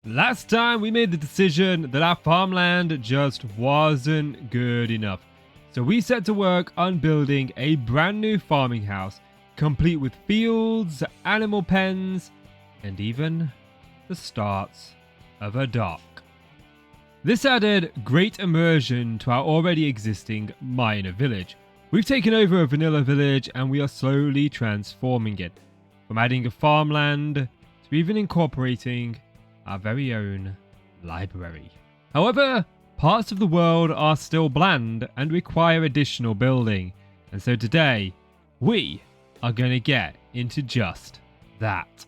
Last time we made the decision that our farmland just wasn't good enough. So we set to work on building a brand new farming house, complete with fields, animal pens, and even the starts of a dock. This added great immersion to our already existing minor village. We've taken over a vanilla village and we are slowly transforming it, from adding a farmland to even incorporating our very own library. However, parts of the world are still bland and require additional building, and so today we are going to get into just that.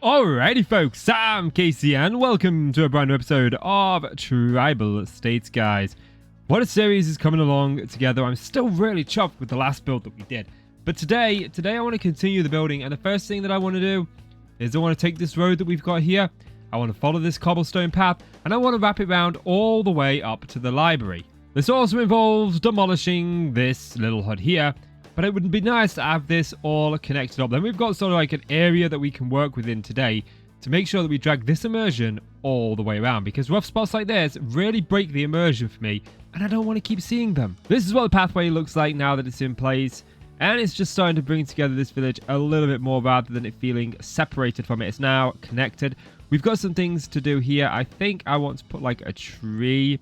Alrighty folks, I'm Casey and welcome to a brand new episode of Tribal States, guys. What a series is coming along together. I'm still really chuffed with the last build that we did. But today I want to continue the building, and the first thing that I want to do is I want to take this road that we've got here. I want to follow this cobblestone path, and I want to wrap it around all the way up to the library. This also involves demolishing this little hut here, but it would be nice to have this all connected up. Then we've got sort of like an area that we can work within today to make sure that we drag this immersion all the way around, because rough spots like this really break the immersion for me, and I don't want to keep seeing them. This is what the pathway looks like now that it's in place. And it's just starting to bring together this village a little bit more rather than it feeling separated from it. It's now connected. We've got some things to do here. I think I want to put like a tree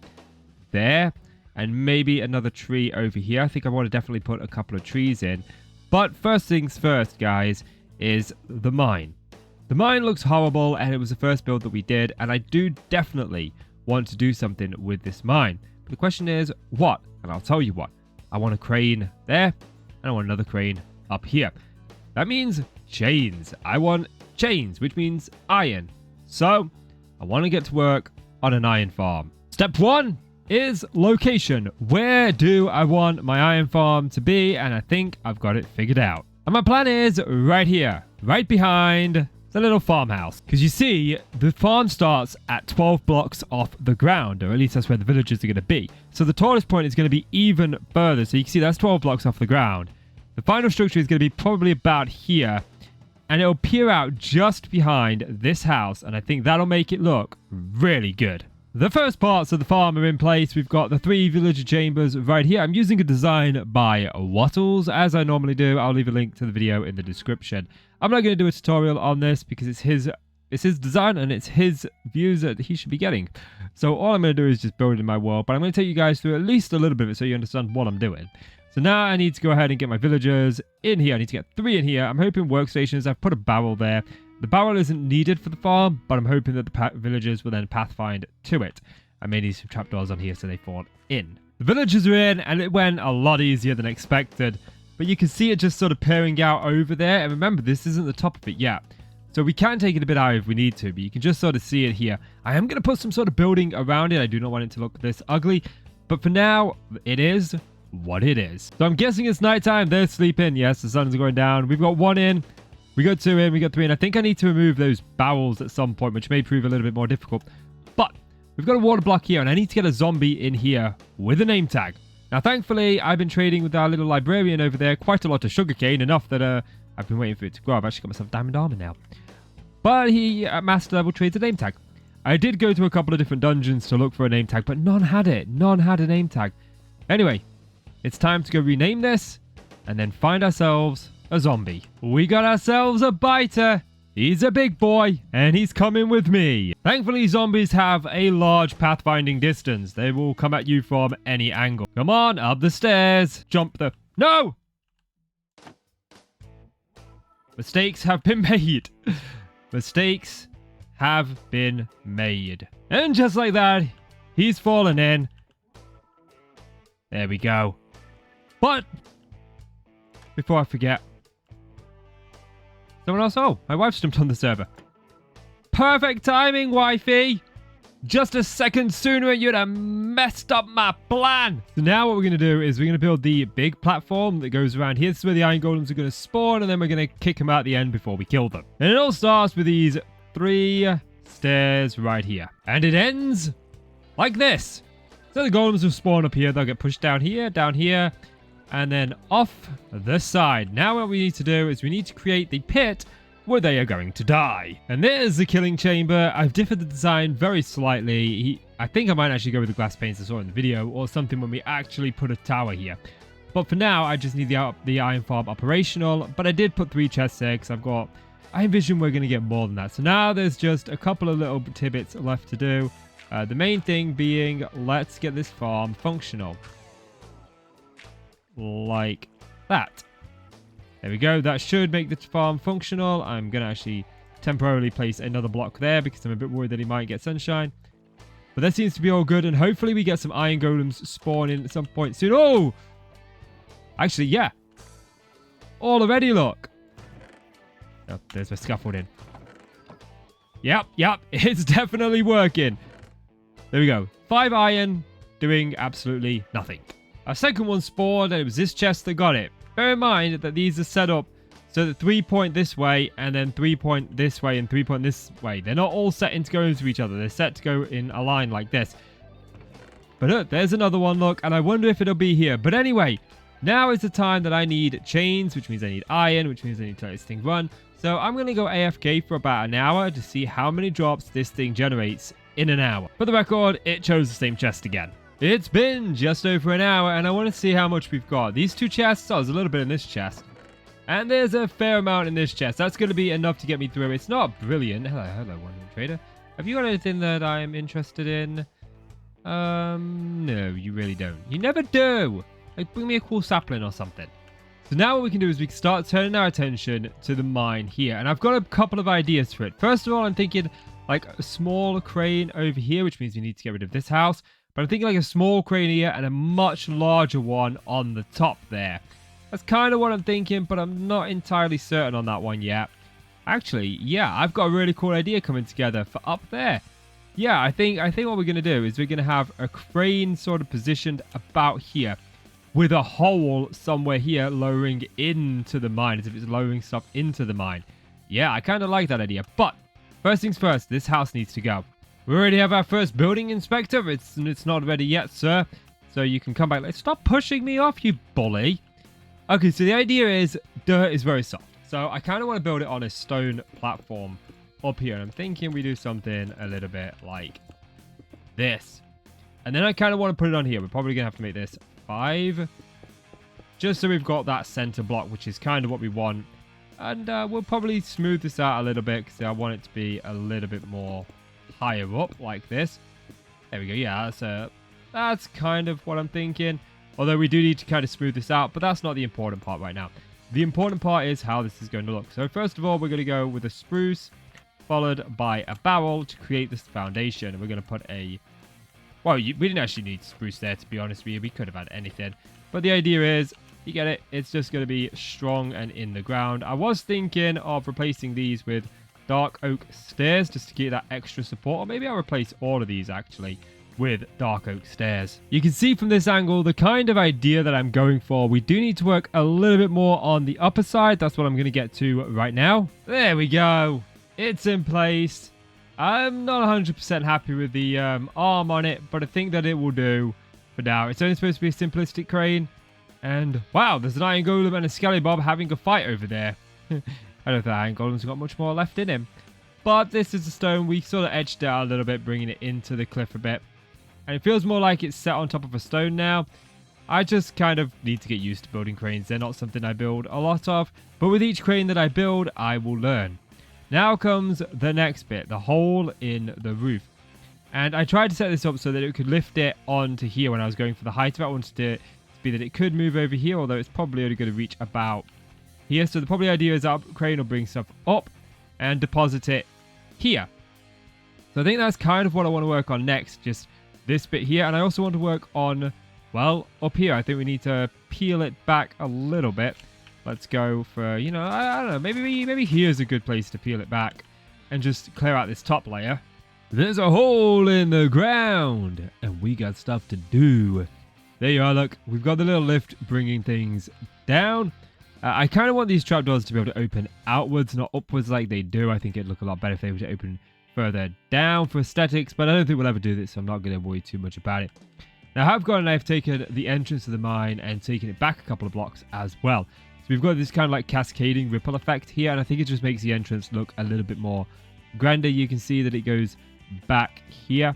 there and maybe another tree over here. I think I want to definitely put a couple of trees in. But first things first, guys, is the mine. The mine looks horrible and it was the first build that we did. And I do definitely want to do something with this mine. But the question is what? And I'll tell you what. I want a crane there. I want another crane up here. That means chains. I want chains, which means iron. So I want to get to work on an iron farm. Step one is location. Where do I want my iron farm to be? And I think I've got it figured out. And my plan is right here, right behind the little farmhouse. Because you see, the farm starts at 12 blocks off the ground, or at least that's where the villagers are going to be. So the tallest point is going to be even further. So you can see that's 12 blocks off the ground. The final structure is going to be probably about here, and it'll peer out just behind this house, and I think that'll make it look really good. The first parts of the farm are in place. We've got the 3 villager chambers right here. I'm using a design by Wattles, as I normally do. I'll leave a link to the video in the description. I'm not going to do a tutorial on this because it's his design and it's his views that he should be getting. So all I'm going to do is just build it in my world, but I'm going to take you guys through at least a little bit of it so you understand what I'm doing. So now I need to go ahead and get my villagers in here. I need to get 3 in here. I'm hoping workstations. I've put a barrel there. The barrel isn't needed for the farm, but I'm hoping that the villagers will then pathfind to it. I may need some trapdoors on here so they fall in. The villagers are in, and it went a lot easier than expected. But you can see it just sort of peering out over there. And remember, this isn't the top of it yet. So we can take it a bit higher if we need to, but you can just sort of see it here. I am going to put some sort of building around it. I do not want it to look this ugly. But for now, it is what it is. So I'm guessing it's nighttime. They're sleeping. Yes, the sun's going down. We've got 1 in. We got 2 in. We got 3 in. I think I need to remove those barrels at some point, which may prove a little bit more difficult. But we've got a water block here, and I need to get a zombie in here with a name tag. Now, thankfully, I've been trading with our little librarian over there quite a lot of sugarcane, enough that I've been waiting for it to grow. I've actually got myself diamond armor now. But he, at master level, trades a name tag. I did go to a couple of different dungeons to look for a name tag, but none had it. None had a name tag. Anyway, it's time to go rename this and then find ourselves a zombie. We got ourselves a biter. He's a big boy and he's coming with me. Thankfully, zombies have a large pathfinding distance. They will come at you from any angle. Come on, up the stairs. Jump the... No! Mistakes have been made. Mistakes have been made. And just like that, he's fallen in. There we go. But before I forget, someone else. Oh, my wife's jumped on the server. Perfect timing, wifey. Just a second sooner and you'd have messed up my plan. So now what we're going to do is we're going to build the big platform that goes around here. This is where the iron golems are going to spawn, and then we're going to kick them out at the end before we kill them. And it all starts with these 3 stairs right here. And it ends like this. So the golems will spawn up here. They'll get pushed down here, and then off the side. Now what we need to do is we need to create the pit where they are going to die. And there's the killing chamber. I've differed the design very slightly. I think I might actually go with the glass panes I saw in the video, or something when we actually put a tower here. But for now, I just need the iron farm operational. But I did put 3 chests there because I envision we're going to get more than that. So now there's just a couple of little tidbits left to do. The main thing being, let's get this farm functional. Like that. There we go. That should make the farm functional. I'm going to actually temporarily place another block there because I'm a bit worried that he might get sunshine. But that seems to be all good. And hopefully we get some iron golems spawning at some point soon. Oh! Actually, yeah. Already, look. Oh, there's my scaffolding. Yep. It's definitely working. There we go. 5 iron doing absolutely nothing. Our second one spawned and it was this chest that got it. Bear in mind that these are set up so that 3 point this way and then 3 point this way and 3 point this way. They're not all set to go into each other. They're set to go in a line like this. But look, there's another one, look, and I wonder if it'll be here. But anyway, now is the time that I need chains, which means I need iron, which means I need to let this thing run. So I'm going to go AFK for about an hour to see how many drops this thing generates in an hour. For the record, it chose the same chest again. It's been just over an hour, and I want to see how much we've got. These 2 chests, there's a little bit in this chest. And there's a fair amount in this chest. That's going to be enough to get me through. It's not brilliant. Hello, one-minute trader. Have you got anything that I'm interested in? No, you really don't. You never do. Like, bring me a cool sapling or something. So now what we can do is we can start turning our attention to the mine here. And I've got a couple of ideas for it. First of all, I'm thinking like a small crane over here, which means we need to get rid of this house. But I'm thinking like a small crane here and a much larger one on the top there. That's kind of what I'm thinking, but I'm not entirely certain on that one yet. Actually, yeah, I've got a really cool idea coming together for up there. Yeah, I think what we're going to do is we're going to have a crane sort of positioned about here with a hole somewhere here lowering into the mine, as if it's lowering stuff into the mine. Yeah, I kind of like that idea. But first things first, this house needs to go. We already have our first building inspector. It's not ready yet, sir. So you can come back. Let's stop pushing me off, you bully. Okay, so the idea is dirt is very soft. So I kind of want to build it on a stone platform up here. And I'm thinking we do something a little bit like this. And then I kind of want to put it on here. We're probably going to have to make this 5. Just so we've got that center block, which is kind of what we want. And we'll probably smooth this out a little bit because I want it to be a little bit more higher up like this. There we go. Yeah, that's kind of what I'm thinking. Although we do need to kind of smooth this out, but that's not the important part right now. The important part is how this is going to look. So first of all, we're going to go with a spruce followed by a barrel to create this foundation. And we're going to put a... Well, we didn't actually need spruce there, to be honest with you. We could have had anything. But the idea is, you get it, it's just going to be strong and in the ground. I was thinking of replacing these with dark oak stairs just to get that extra support. Or maybe I'll replace all of these actually with dark oak stairs. You can see from this angle the kind of idea that I'm going for. We do need to work a little bit more on the upper side. That's what I'm going to get to right now. There we go. It's in place. I'm not 100% happy with the arm on it, but I think that it will do for now. It's only supposed to be a simplistic crane. And wow, there's an iron golem and a scallybob having a fight over there. I don't think iron golem's got much more left in him. But this is a stone. We sort of edged it out a little bit, bringing it into the cliff a bit. And it feels more like it's set on top of a stone now. I just kind of need to get used to building cranes. They're not something I build a lot of. But with each crane that I build, I will learn. Now comes the next bit, the hole in the roof. And I tried to set this up so that it could lift it onto here when I was going for the height of it. I wanted it to be that it could move over here, although it's probably only going to reach about here. So the probably idea is that crane will bring stuff up and deposit it here. So I think that's kind of what I want to work on next, just this bit here. And I also want to work on, well, up here. I think we need to peel it back a little bit. Let's go for, you know, I don't know, maybe here's a good place to peel it back and just clear out this top layer. There's a hole in the ground and we got stuff to do. There you are, look, we've got the little lift bringing things down. I kind of want these trapdoors to be able to open outwards, not upwards like they do. I think it'd look a lot better if they were to open further down for aesthetics, but I don't think we'll ever do this, so I'm not going to worry too much about it. Now I've gone and I've taken the entrance of the mine and taken it back a couple of blocks as well. So we've got this kind of like cascading ripple effect here, and I think it just makes the entrance look a little bit more grander. You can see that it goes back here.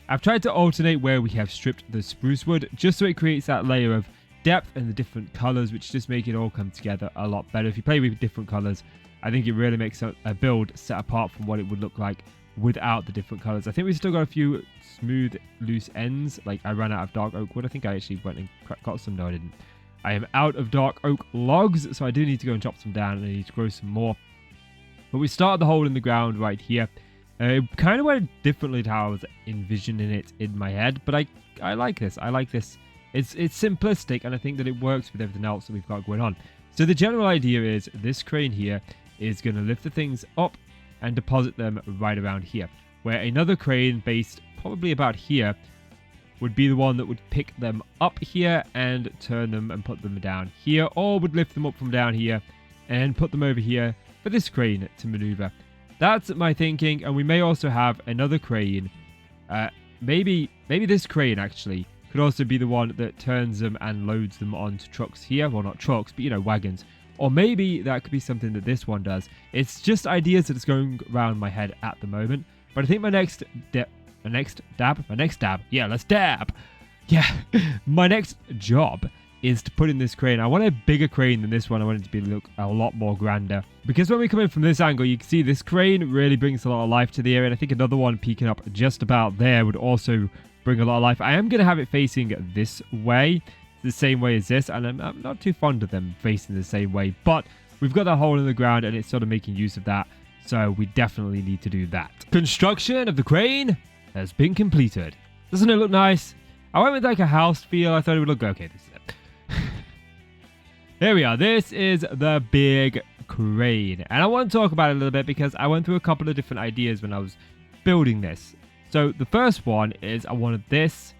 I've tried to alternate where we have stripped the spruce wood just so it creates that layer of depth and the different colors, which just make it all come together a lot better. If you play with different colors, I think it really makes a build set apart from what it would look like without the different colors. I think we've still got a few smooth loose ends. Like I ran out of dark oak wood. I think I actually went and got some. No, I didn't. I am out of dark oak logs, so I do need to go and chop some down, and I need to grow some more. But we started the hole in the ground right here. It kind of went differently to how I was envisioning it in my head, but I like this. I like this. It's simplistic, and I think that it works with everything else that we've got going on. So the general idea is this crane here is going to lift the things up and deposit them right around here, where another crane based probably about here would be the one that would pick them up here and turn them and put them down here, or would lift them up from down here and put them over here for this crane to maneuver. That's my thinking. And we may also have another crane. Maybe this crane actually could also be the one that turns them and loads them onto trucks here. Well, not trucks, but, you know, wagons. Or maybe that could be something that this one does. It's just ideas that's going around my head at the moment. But I think my next dab. Yeah, let's dab. Yeah, my next job is to put in this crane. I want a bigger crane than this one. I want it to look a lot more grander. Because when we come in from this angle, you can see this crane really brings a lot of life to the area. And I think another one peeking up just about there would also bring a lot of life. I am going to have it facing this way, the same way as this. And I'm not too fond of them facing the same way. But we've got that hole in the ground and it's sort of making use of that. So we definitely need to do that. Construction of the crane has been completed. Doesn't it look nice? I went with like a house feel. I thought it would look okay. This is it. Here we are. This is the big crane. And I want to talk about it a little bit because I went through a couple of different ideas when I was building this. So the first one is I wanted this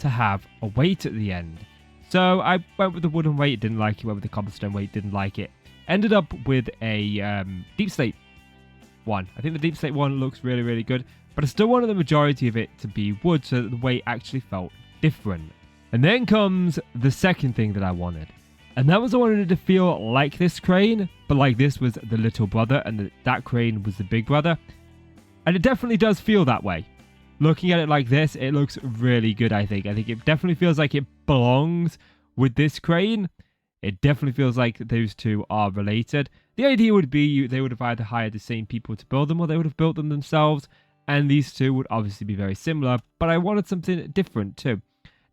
to have a weight at the end. So I went with the wooden weight, didn't like it. Went with the cobblestone weight, didn't like it. Ended up with a deep slate one. I think the deep slate one looks really, really good. But I still wanted the majority of it to be wood so that the weight actually felt different. And then comes the second thing that I wanted. And that was I wanted it to feel like this crane, but like this was the little brother and that crane was the big brother. And it definitely does feel that way. Looking at it like this, it looks really good, I think. I think it definitely feels like it belongs with this crane. It definitely feels like those two are related. The idea would be they would have either hired the same people to build them or they would have built them themselves. And these two would obviously be very similar, but I wanted something different too.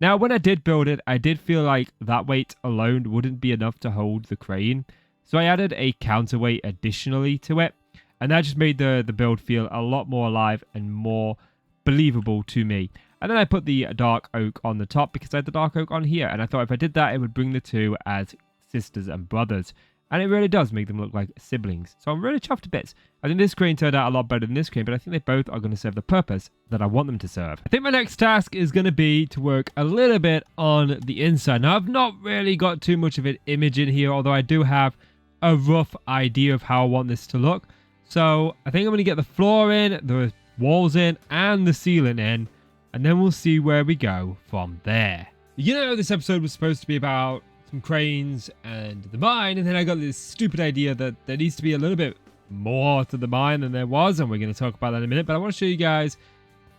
Now, when I did build it, I did feel like that weight alone wouldn't be enough to hold the crane. So I added a counterweight additionally to it. And that just made the build feel a lot more alive and more believable to me. And then I put the dark oak on the top because I had the dark oak on here. And I thought if I did that, it would bring the two as sisters and brothers. And it really does make them look like siblings. So I'm really chuffed to bits. I think this crane turned out a lot better than this crane, but I think they both are going to serve the purpose that I want them to serve. I think my next task is going to be to work a little bit on the inside. Now, I've not really got too much of an image in here, although I do have a rough idea of how I want this to look. So I think I'm going to get the floor in, the walls in, and the ceiling in, and then we'll see where we go from there. You know, this episode was supposed to be about some cranes and the mine, and then I got this stupid idea that there needs to be a little bit more to the mine than there was, and we're going to talk about that in a minute, but I want to show you guys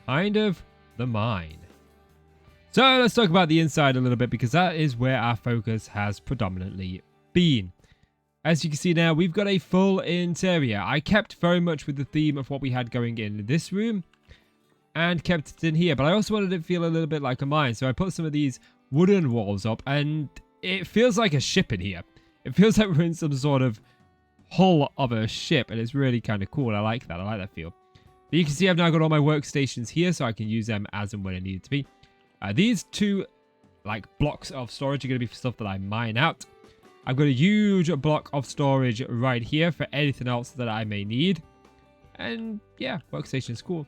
kind of the mine. So let's talk about the inside a little bit because that is where our focus has predominantly been. As you can see now, we've got a full interior. I kept very much with the theme of what we had going in this room and kept it in here, but I also wanted it to feel a little bit like a mine, so I put some of these wooden walls up, and it feels like a ship in here. It feels like we're in some sort of hull of a ship, and it's really kind of cool. I like that. I like that feel. But you can see I've now got all my workstations here, so I can use them as and when I need it to be. These two blocks of storage are going to be for stuff that I mine out. I've got a huge block of storage right here for anything else that I may need. And yeah, workstation's cool.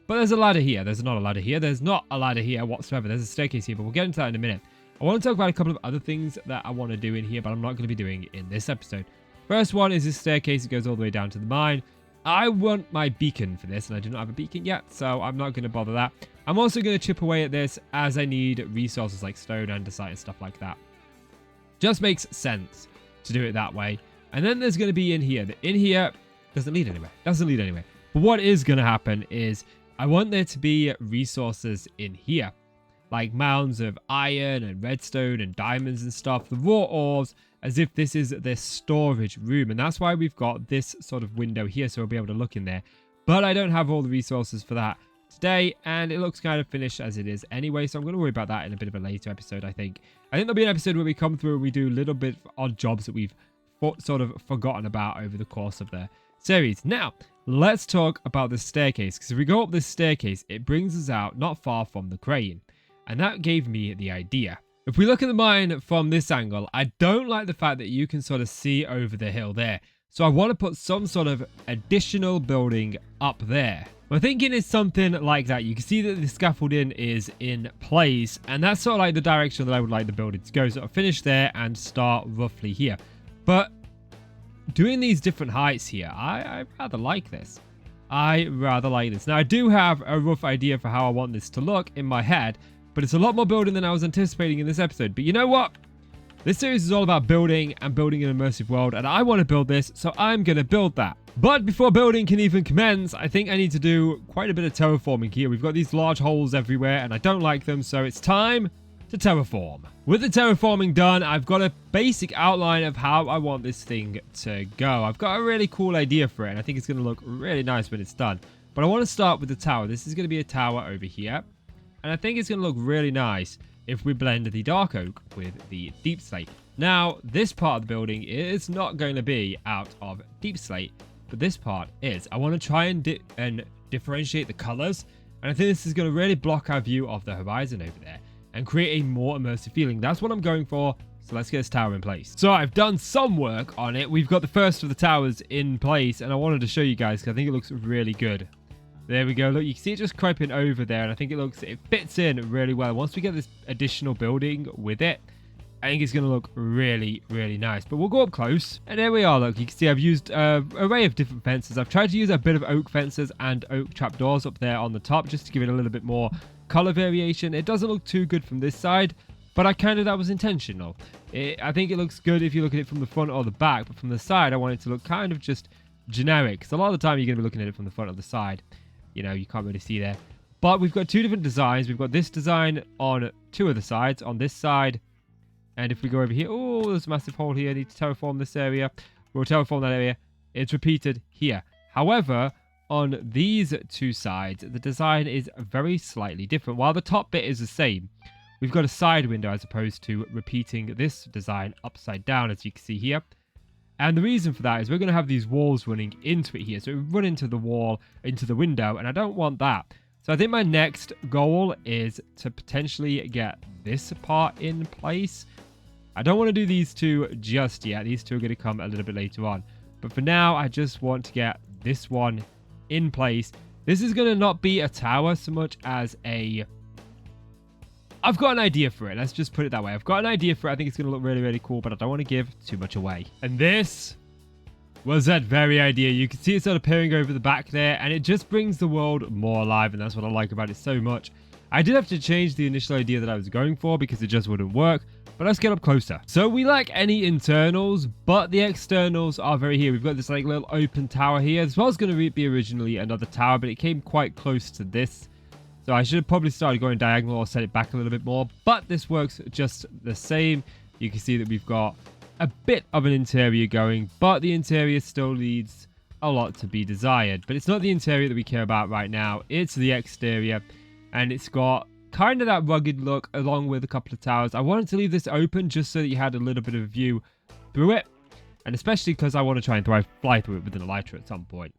But there's a ladder here. There's not a ladder here. There's not a ladder here whatsoever. There's a staircase here, but we'll get into that in a minute. I want to talk about a couple of other things that I want to do in here, but I'm not going to be doing in this episode. First one is this staircase that goes all the way down to the mine. I want my beacon for this, and I do not have a beacon yet, so I'm not going to bother that. I'm also going to chip away at this as I need resources like stone, andesite, and stuff like that. Just makes sense to do it that way. And then there's going to be in here. The in here doesn't lead anywhere. Doesn't lead anywhere. But what is going to happen is I want there to be resources in here. Like mounds of iron and redstone and diamonds and stuff. The raw ores, as if this is their storage room. And that's why we've got this sort of window here, so we'll be able to look in there. But I don't have all the resources for that today, and it looks kind of finished as it is anyway, so I'm going to worry about that in a bit of a later episode. I think there'll be an episode where we come through and we do a little bit of odd jobs that we've sort of forgotten about over the course of the series. Now, let's talk about the staircase, because if we go up this staircase, it brings us out not far from the crane. And that gave me the idea. If we look at the mine from this angle, I don't like the fact that you can sort of see over the hill there. So I want to put some sort of additional building up there. My thinking is something like that. You can see that the scaffolding is in place, and that's sort of like the direction that I would like the building to go. So I'll finish there and start roughly here. But doing these different heights here, I rather like this. I rather like this. Now, I do have a rough idea for how I want this to look in my head, but it's a lot more building than I was anticipating in this episode. But you know what? This series is all about building and building an immersive world, and I want to build this, so I'm going to build that. But before building can even commence, I think I need to do quite a bit of terraforming here. We've got these large holes everywhere, and I don't like them, so it's time to terraform. With the terraforming done, I've got a basic outline of how I want this thing to go. I've got a really cool idea for it, and I think it's going to look really nice when it's done. But I want to start with the tower. This is going to be a tower over here. And I think it's going to look really nice if we blend the dark oak with the deep slate. Now, this part of the building is not going to be out of deep slate, but this part is. I want to try and differentiate the colors, and I think this is going to really block our view of the horizon over there and create a more immersive feeling. That's what I'm going for, so let's get this tower in place. So I've done some work on it. We've got the first of the towers in place, and I wanted to show you guys because I think it looks really good. There we go. Look, you can see it just creeping over there, and I think it fits in really well. Once we get this additional building with it, I think it's going to look really, really nice. But we'll go up close, and there we are. Look, you can see I've used an array of different fences. I've tried to use a bit of oak fences and oak trapdoors up there on the top just to give it a little bit more color variation. It doesn't look too good from this side, but that was intentional. I think it looks good if you look at it from the front or the back, but from the side, I want it to look kind of just generic. Because a lot of the time, you're going to be looking at it from the front or the side. You know, you can't really see there. But we've got two different designs. We've got this design on two of the sides, on this side. And if we go over here, oh, there's a massive hole here. I need to terraform this area. We'll terraform that area. It's repeated here. However, on these two sides, the design is very slightly different. While the top bit is the same, we've got a side window as opposed to repeating this design upside down, as you can see here. And the reason for that is we're going to have these walls running into it here. So we run into the wall, into the window, and I don't want that. So I think my next goal is to potentially get this part in place. I don't want to do these two just yet. These two are going to come a little bit later on. But for now, I just want to get this one in place. This is going to not be a tower so much as a... I've got an idea for it. Let's just put it that way. I've got an idea for it. I think it's going to look really, really cool, but I don't want to give too much away. And this was that very idea. You can see it sort of peering over the back there, and it just brings the world more alive, and that's what I like about it so much. I did have to change the initial idea that I was going for because it just wouldn't work, but let's get up closer. So we lack any internals, but the externals are very here. We've got this like little open tower here. This was going to be originally another tower, but it came quite close to this. So I should have probably started going diagonal or set it back a little bit more, but this works just the same. You can see that we've got a bit of an interior going, but the interior still needs a lot to be desired. But it's not the interior that we care about right now. It's the exterior, and it's got kind of that rugged look along with a couple of towers. I wanted to leave this open just so that you had a little bit of a view through it, and especially because I want to try and fly through it with an elytra at some point.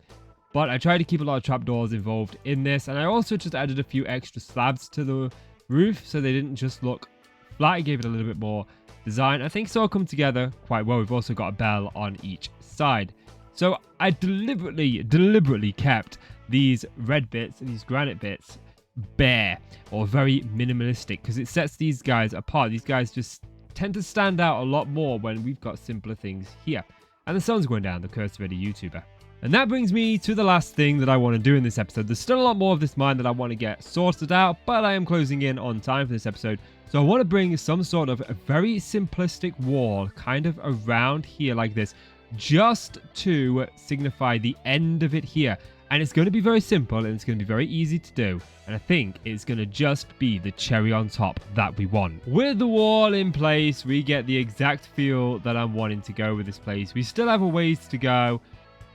But I tried to keep a lot of trapdoors involved in this, and I also just added a few extra slabs to the roof so they didn't just look flat. I gave it a little bit more design. I think it's all come together quite well. We've also got a bell on each side. So I deliberately kept these red bits, these granite bits, bare or very minimalistic because it sets these guys apart. These guys just tend to stand out a lot more when we've got simpler things here. And the sun's going down, the curse of any YouTuber. And that brings me to the last thing that I want to do in this episode. There's still a lot more of this mine that I want to get sorted out, but I am closing in on time for this episode. So I want to bring some sort of a very simplistic wall kind of around here like this, just to signify the end of it here. And it's going to be very simple and it's going to be very easy to do. And I think it's going to just be the cherry on top that we want. With the wall in place, we get the exact feel that I'm wanting to go with this place. We still have a ways to go.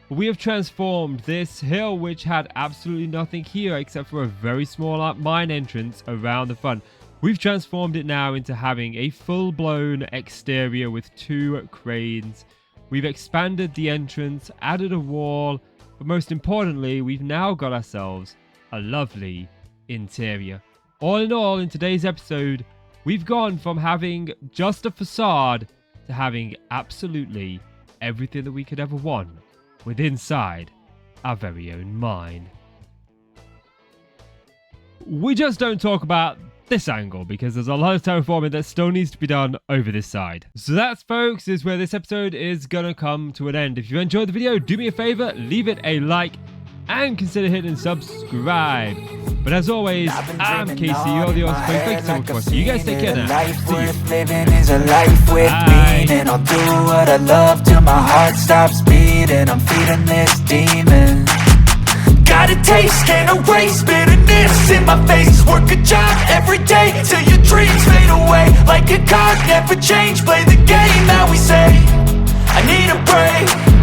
We have transformed this hill, which had absolutely nothing here except for a very small mine entrance around the front. We've transformed it now into having a full-blown exterior with 2 cranes. We've expanded the entrance, added a wall, but most importantly, we've now got ourselves a lovely interior. All in all, in today's episode, we've gone from having just a facade to having absolutely everything that we could ever want with inside our very own mine. We just don't talk about this angle because there's a lot of terraforming that still needs to be done over this side. So that, folks, is where this episode is gonna come to an end. If you enjoyed the video, do me a favor, leave it a like and consider hitting subscribe. But as always, I'm Casey, you're the awesome folks. Thank you so much for watching. You guys take care now. Life worth living is a life with meaning. I'll do what I love till my heart stops beating. I'm feeding this demon. Got a taste, can't erase bitterness in my face. Work a job every day till your dreams fade away. Like a card, never change. Play the game that we say. I need a break.